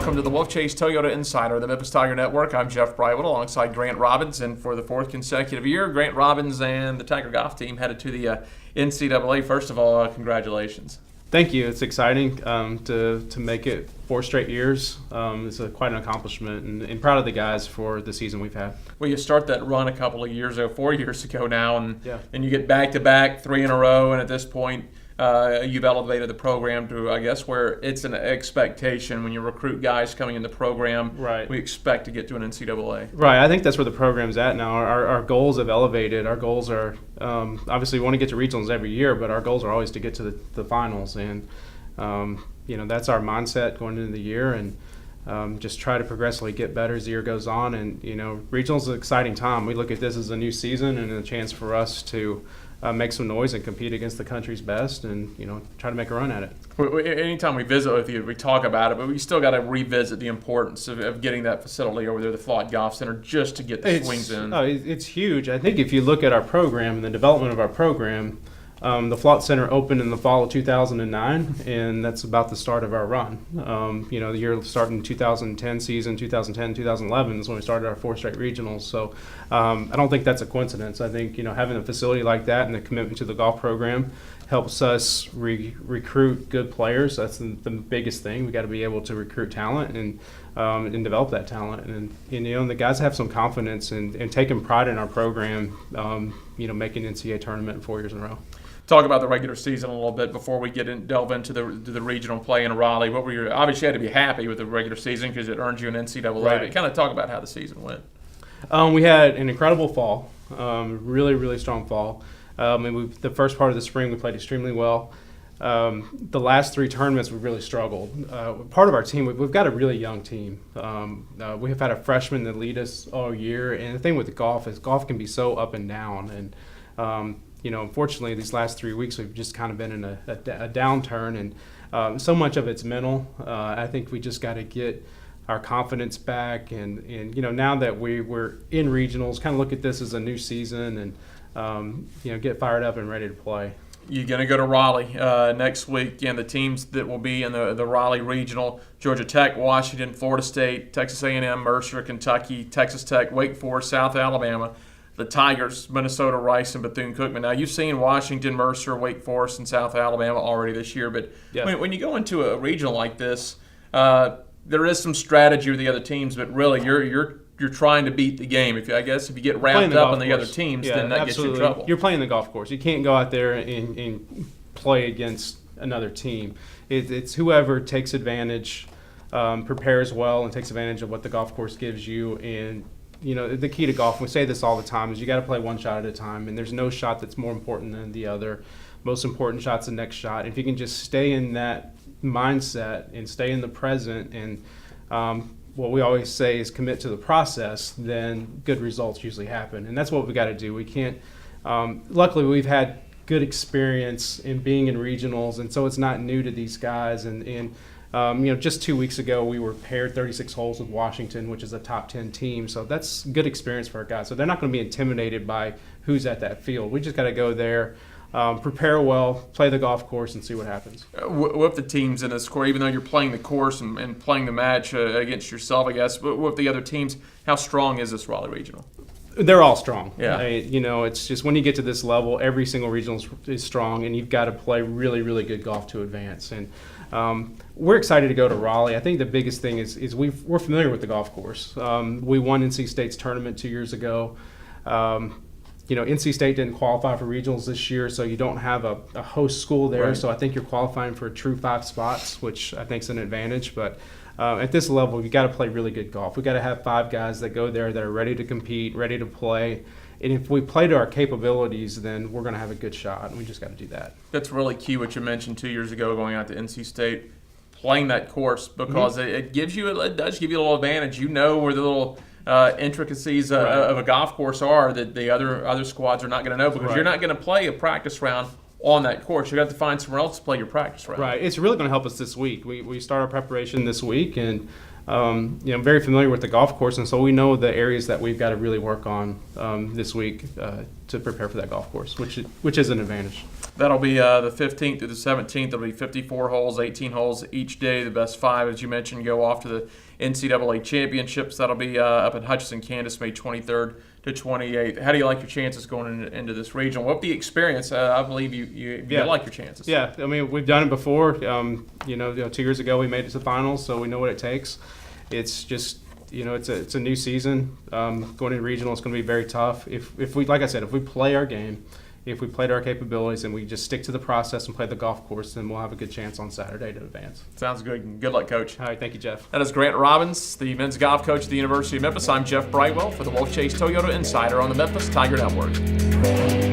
welcome to the Wolfchase Toyota Insider, the Memphis Tiger Network. I'm Jeff Brightwell alongside Grant Robbins, and for the fourth consecutive year, Grant Robbins and the Tiger golf team headed to the NCAA. First of all, congratulations. Thank you. It's exciting to make it 4 straight years. It's quite an accomplishment, and proud of the guys for the season we've had. Well, you start that run a couple of years ago, 4 years ago now, and you get back-to-back, 3 in a row, and at this point, you've elevated the program to, I guess, where it's an expectation when you recruit guys coming in the program. Right. We expect to get to an NCAA. Right. I think that's where the program's at now. Our goals have elevated. Our goals are obviously we want to get to regionals every year, but our goals are always to get to the finals, and that's our mindset going into the year, and just try to progressively get better as the year goes on. And regionals is an exciting time. We look at this as a new season and a chance for us to make some noise and compete against the country's best, and try to make a run at it. Anytime we visit with you, we talk about it, but we still got to revisit the importance of getting that facility over there, the Flott Golf Center, just to get the swings in. It's huge. I think if you look at our program and the development of our program, the Flott Center opened in the fall of 2009, and that's about the start of our run. The year starting 2010 season, 2010, 2011 is when we started our 4 straight regionals. So I don't think that's a coincidence. I think having a facility like that and the commitment to the golf program helps us recruit good players. That's the biggest thing. We got to be able to recruit talent and develop that talent. And the guys have some confidence and taking pride in our program. Making NCAA tournament 4 years in a row. Talk about the regular season a little bit before we delve into the regional play in Raleigh. What were your, obviously you had to be happy with the regular season because it earned you an NCAA. Right. But kind of talk about how the season went. We had an incredible fall, really, really strong fall. The first part of the spring we played extremely well. The last 3 tournaments we really struggled. Part of our team, we've got a really young team. We have had a freshman that lead us all year, and the thing with the golf is golf can be so up and down, and unfortunately these last 3 weeks we've just kind of been in a downturn, and so much of it's mental. I think we just got to get our confidence back, and now that we're in regionals, kind of look at this as a new season, and get fired up and ready to play. You're going to go to Raleigh next week, and the teams that will be in the Raleigh Regional: Georgia Tech, Washington, Florida State, Texas A&M, Mercer, Kentucky, Texas Tech, Wake Forest, South Alabama, the Tigers, Minnesota, Rice, and Bethune-Cookman. Now, you've seen Washington, Mercer, Wake Forest, and South Alabama already this year, but when you go into a regional like this, there is some strategy with the other teams, but really you're trying to beat the game. If you get wrapped up in the other teams, then that gets you in trouble. You're playing the golf course. You can't go out there and play against another team. It's whoever takes advantage, prepares well, and takes advantage of what the golf course gives you. And the key to golf, we say this all the time, is you got to play one shot at a time, and there's no shot that's more important than the other. Most important shot's the next shot. If you can just stay in that mindset and stay in the present, and what we always say is commit to the process, then good results usually happen. And that's what we got to do. We can't luckily we've had good experience in being in regionals, and so it's not new to these guys. And just 2 weeks ago we were paired 36 holes with Washington, which is a top 10 team. So that's good experience for our guys. So they're not going to be intimidated by who's at that field. We just got to go there, prepare well, play the golf course, and see what happens. With the teams in this course, even though you're playing the course and playing the match against yourself, I guess, but with the other teams, how strong is this Raleigh Regional? They're all strong. Yeah. It's just when you get to this level, every single regional is strong, and you've got to play really, really good golf to advance. And we're excited to go to Raleigh. I think the biggest thing is we're familiar with the golf course. We won NC State's tournament 2 years ago. NC State didn't qualify for regionals this year, so you don't have a host school there. Right. So I think you're qualifying for a true 5 spots, which I think is an advantage. But at this level, you got to play really good golf. We got to have 5 guys that go there that are ready to compete, ready to play. And if we play to our capabilities, then we're going to have a good shot, and we just got to do that. That's really key what you mentioned 2 years ago going out to NC State, playing that course, because it does give you a little advantage. You know where the little intricacies of a golf course are that the other squads are not going to know, because you're not going to play a practice round on that course. You have to find somewhere else to play your practice round. Right. It's really going to help us this week. We start our preparation this week, and very familiar with the golf course, and so we know the areas that we've got to really work on this week to prepare for that golf course, which is an advantage. That'll be the 15th through the 17th. There'll be 54 holes, 18 holes each day. The best 5, as you mentioned, go off to the NCAA championships. That'll be up in Hutchinson, Kansas, May 23rd to 28th. How do you like your chances going into this regional? What the experience? I believe you like your chances. Yeah, I mean, we've done it before. 2 years ago we made it to the finals, so we know what it takes. It's just it's a new season. Going into regional is going to be very tough. If we, like I said, if we play our game, if we play to our capabilities and we just stick to the process and play the golf course, then we'll have a good chance on Saturday to advance. Sounds good. Good luck, Coach. All right, thank you, Jeff. That is Grant Robbins, the men's golf coach at the University of Memphis. I'm Jeff Brightwell for the Wolfchase Toyota Insider on the Memphis Tiger Network.